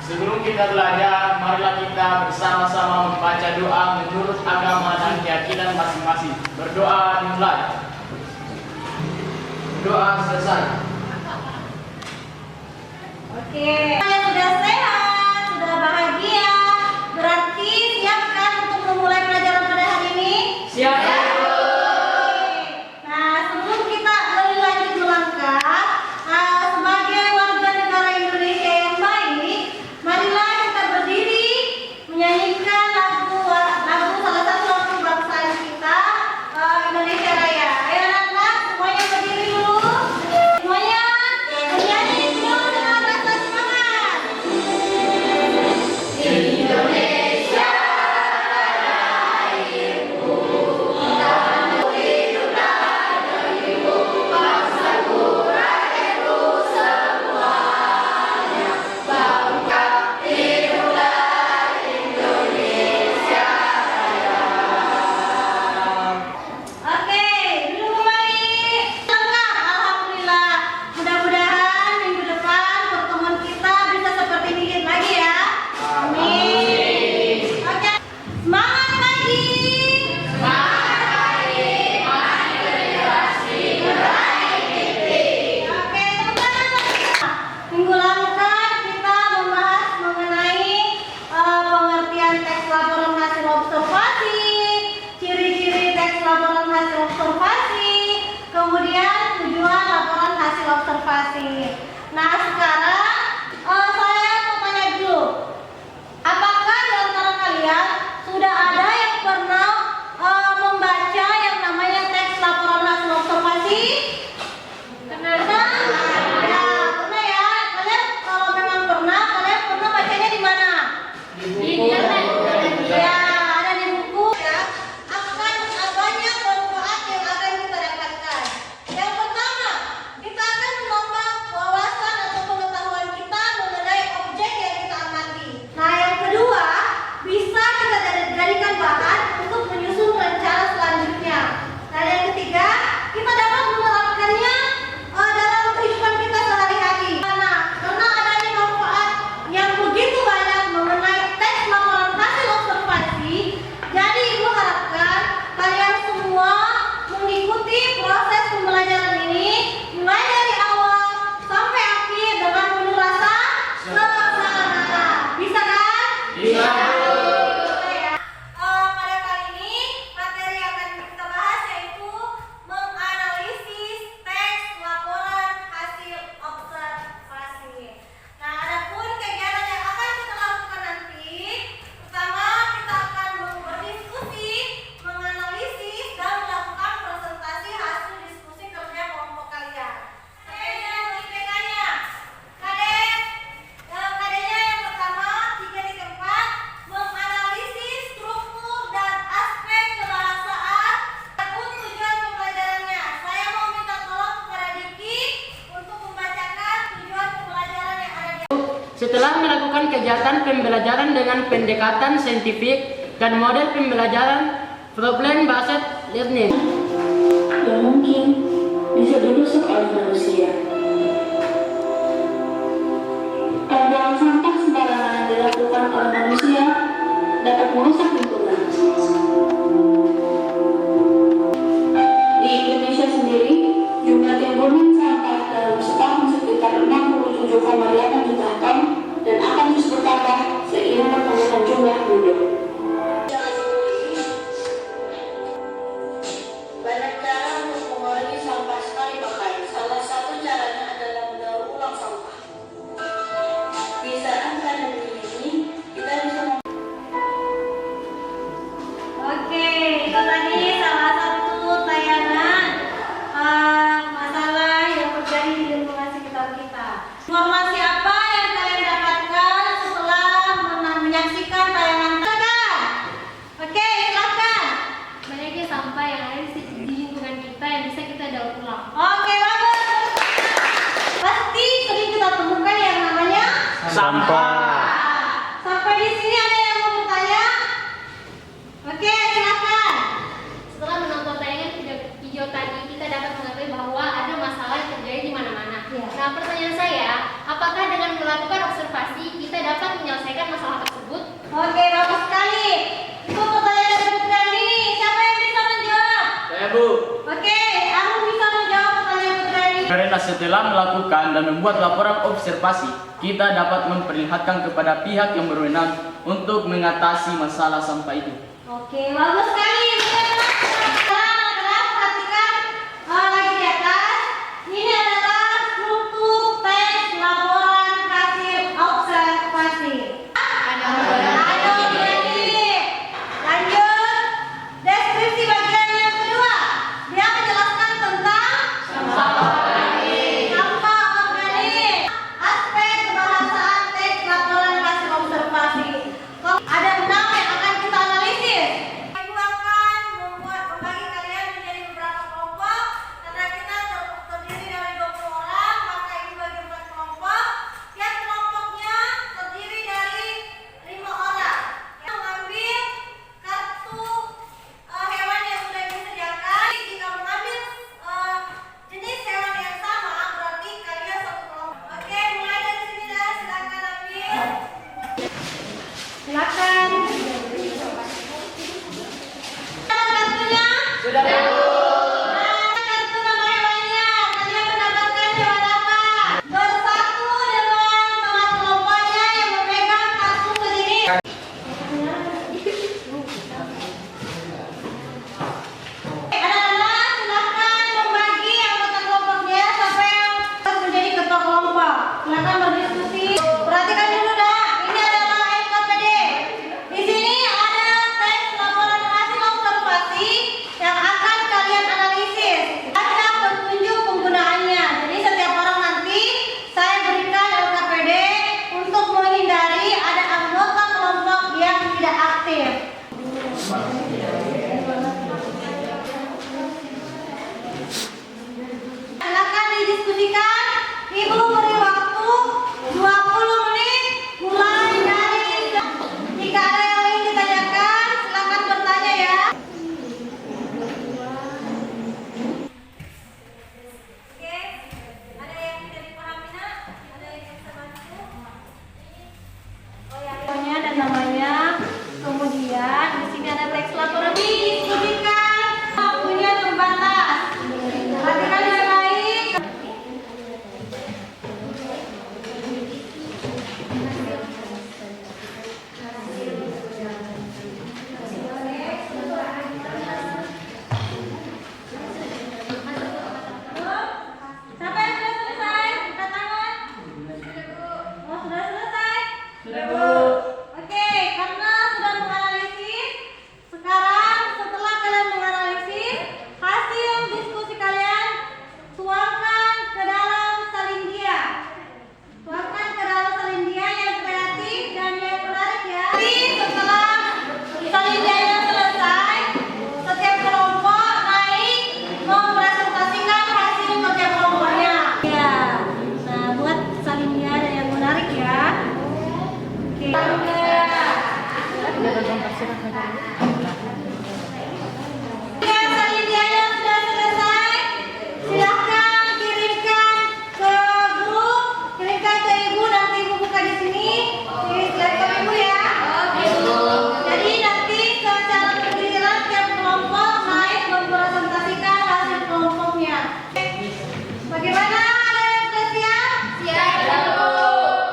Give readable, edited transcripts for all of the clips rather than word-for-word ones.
Sebelum kita belajar, marilah kita bersama-sama membaca doa menurut agama dan keyakinan masing-masing. Berdoa dimulai. Doa selesai. Oke, sudah sehat, sudah bahagia, berarti siap kan untuk memulai pelajaran pada hari ini? Siap. Nah, sebelum kita lebih lanjut melangkah, sebagai warga negara Indonesia yang baik, marilah kita berdiri menyanyikan lagu salah satu lagu kebangsaan kita, Indonesia Raya. Ayo anak-anak, semuanya berdiri dulu. Semuanya bernyanyi dulu dengan rasa semangat. Indonesia Oke, dulu kembali. Lengkap, alhamdulillah. Mudah-mudahan minggu depan pertemuan kita bisa seperti ini lagi ya. Amin. Oke, semangat pagi. Oke, teman-teman. Minggu lalu kan kita membahas mengenai pengertian teks laporan hasil observasi, ciri-ciri teks laporan hasil observasi, kemudian tujuan laporan hasil observasi. Nah, sekarang saya mau tanya dulu, apakah di antara kalian sudah ada yang pernah membaca yang namanya teks laporan hasil observasi? Pernah? Ya, pernah ya. Kalian kalau memang pernah, kalian pernah bacanya di mana? Di internet. Ya, ada di buku ya. Akan banyak manfaat yang akan kita dapatkan. Yang pertama, kita akan menambah wawasan atau pengetahuan kita mengenai objek yang kita amati. Nah, yang kedua, bisa kita jadikan bahan untuk menyusun rencana selanjutnya. Dan yang ketiga, kita dapat menerapkannya dalam kehidupan kita sehari-hari. Karena adanya manfaat yang begitu banyak mengenai teks laporan hasil observasi, jadi Ibu harapkan kalian semua mengikuti proses pembelajaran ini mulai dari awal sampai akhir dengan penuh rasa semangat. Bisa kan? Bisa. Pada kali ini materi yang akan kita bahas yaitu menganalisis teks laporan hasil observasi. Nah, adapun kegiatan yang akan kita lakukan nanti, pertama kita akan berdiskusi, menganalisis dan melakukan presentasi hasil diskusi kerja kelompok kalian. Terkait dengan IPK-nya, KD-nya yang pertama 3.4 menganalisis struktur dan aspek kebahasaan. Adapun tujuan pembelajarannya, saya mau minta tolong kepada Diki untuk membacakan tujuan pembelajaran yang ada di. Setelah melakukan kegiatan pembelajaran dengan pendekatan saintifik dan model pembelajaran problem-based learning yang mungkin bisa dirusak oleh manusia. Pembuangan sampah sembarangan yang dilakukan oleh manusia dapat merusak lingkungan. Di Indonesia sendiri, jumlah timbunan sampah dalam setahun sekitar 67,8 juta ton dan akan terus bertambah seiring pertumbuhan jumlah penduduk. Banyak cara untuk mengurangi sampah sekali pakai. Salah satu caranya adalah mendaur ulang sampah. Bisa angka negeri ini kita bisa Oke, itu tadi salah satu tayangan masalah yang terjadi di lingkungan sekitar kita. Informasi apa yang kalian dapatkan setelah menyaksikan tayangan tersebut? Oke, silakan. Banyaknya sampah yang ada di lingkungan kita yang bisa kita daur ulang. Oke, bagus. Pasti sering kita temukan yang namanya Sampah. Sampai di sini ada yang mau bertanya? Oke, silakan. Setelah menonton tayangan video tadi, kita dapat mengetahui bahwa ada masalah yang terjadi di mana-mana. Iya. Nah, pertanyaan saya, apakah dengan melakukan observasi kita dapat Oke, bagus sekali. Itu pertanyaan dari Bu Rani. Siapa yang bisa menjawab? Saya, Bu. Oke, Arun bisa menjawab pertanyaan Bu Rani. Karena setelah melakukan dan membuat laporan observasi, kita dapat memperlihatkan kepada pihak yang berwenang untuk mengatasi masalah sampah itu. Oke, bagus sekali. Sekarang perhatikan lagi di atas. Ini adalah struktur teks laporan hasil observasi. Ada berani. Lanjut. Deskripsi bagian yang kedua. Dia menjelaskan tentang sampah organik. Aspek kebahasaan teks laporan hasil observasi. Ada 6 yang akan kita analisis. Ibu akan membagi kalian menjadi beberapa kelompok. Karena kita terdiri dari 20 orang, maka ibu bagi 4 kelompok. Tiap kelompoknya terdiri dari 5 orang. Yang mengambil kartu hewan yang sudah disediakan. Jika mengambil jenis hewan yang sama, berarti kalian satu kelompok. Oke, mulai dari sini dah. Silakan ambil. Silakan. Kartunya? Sudah, Bu. Kartu nama hewannya. Kalian mendapatkan hewan apa? Bersatu dengan teman kelompoknya yang memegang kartu sendiri. Anak-anak, silakan membagi anggota kelompoknya. Siapa yang menjadi ketua kelompok? Silakan berdiskusi. Perhatikan dulu dah. Ini adalah LKPD. Di sini ada teks laporan hasil observasi yang akan kalian analisis. Baca petunjuk penggunaannya. Jadi setiap orang nanti saya berikan LKPD untuk menghindari ada anggota kelompok yang tidak aktif. Silakan didiskusikan. Ibu beri waktu 20 menit mulai dari jika ada yang ingin ditanyakan, silakan bertanya ya. Oke, ada yang tidak dipahami nak? Ada yang bisa bantu? Oh ya, namanya dan namanya. Kemudian di sini ada teks laporan didiskusikan. Waktunya terbatas. Perhatikan dengan baik. Siapa yang sudah selesai? Angkat tangan. Oh, sudah selesai? Sudah, Bu. Oke, karena sudah menganalisis, sekarang setelah kalian menganalisis, hasil diskusi kalian tuangkan ke dalam salin dia. Tuangkan ke dalam salin dia yang kreatif dan yang menarik ya. Jadi setelah salin dia yang selesai, setiap kelompok naik mempresentasikan hasil kerja kelompoknya. Ya, nah buat salin dia ada yang menarik ya. Oke. Jika salindianya sudah selesai, silahkan kirimkan ke grup, kirimkan ke ibu, nanti ibu buka di sini di laptop ibu ya. Jadi nanti secara bergiliran tiap kelompok naik mempresentasikan hasil kelompoknya. Bagaimana? Ada yang sudah siap? Siap.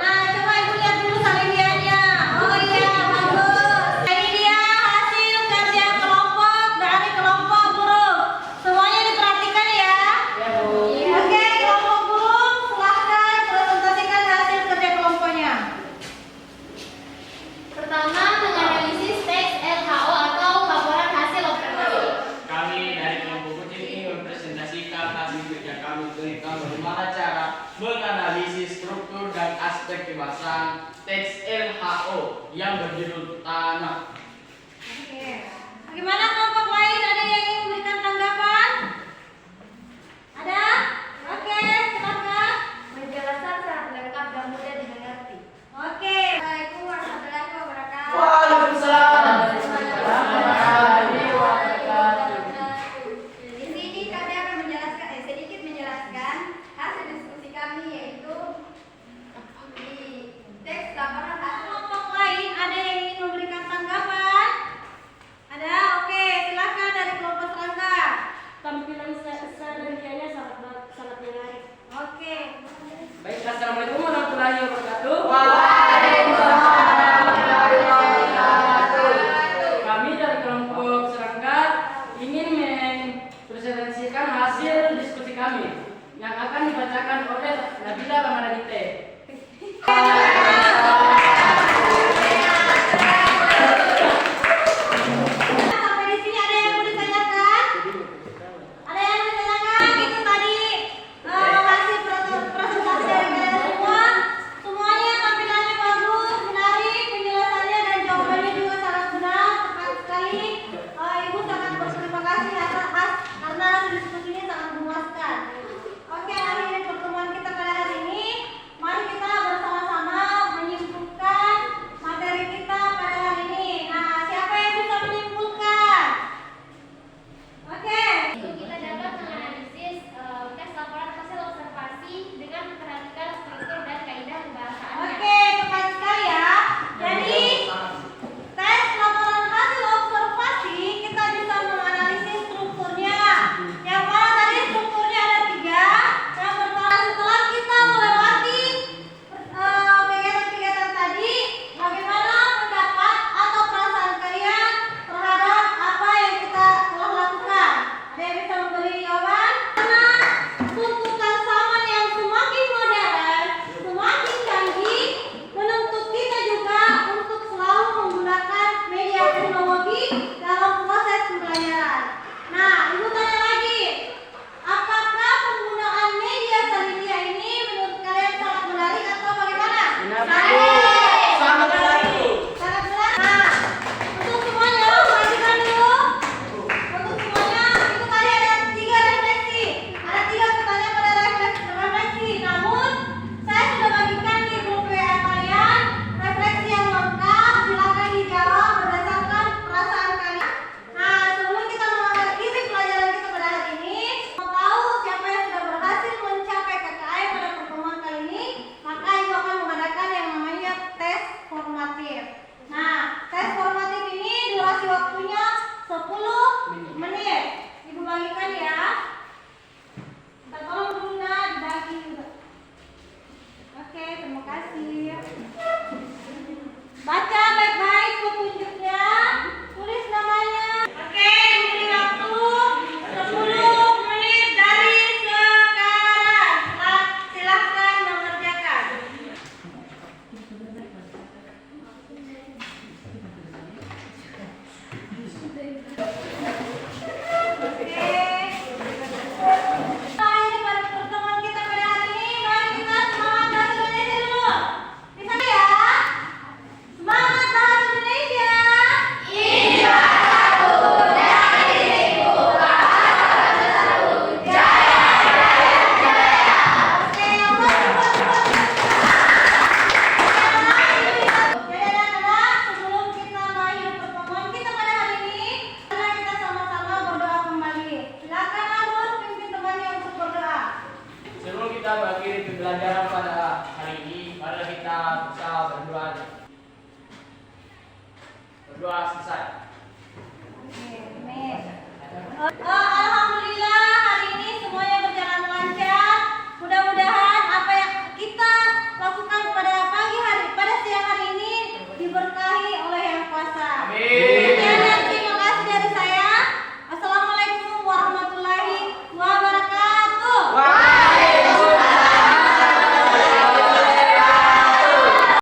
Nah, coba ibu lihat dulu salindianya. Oh iya, bagus. Ini dia hasil kerja kelompok dari kelompok burung. Semuanya diperhatikan ya. Oke, kelompok burung, silahkan presentasikan hasil kerja kelompoknya. Pertama, menganalisis teks LHO atau laporan hasil observasi. Kami dari kelompok kucing ingin mempresentasikan hasil kerja kami tentang bagaimana cara menganalisis struktur dan aspek kebahasaan teks LHO yang berjudul tanah. Oke. Bagaimana kelompok lain? Ada yang ingin memberikan tanggapan? Ada? Oke, silakan. Penjelasan sangat lengkap dan mudah dimengerti. Oke. Assalamualaikum warahmatullahi wabarakatuh. Waalaikumsalam. Di sini kami akan sedikit menjelaskan hasil diskusi kami, yaitu di teks laporan hasil kelompok lain. Ada yang ingin memberikan kita bisa berdoa. Berdoa selesai. Alhamdulillah.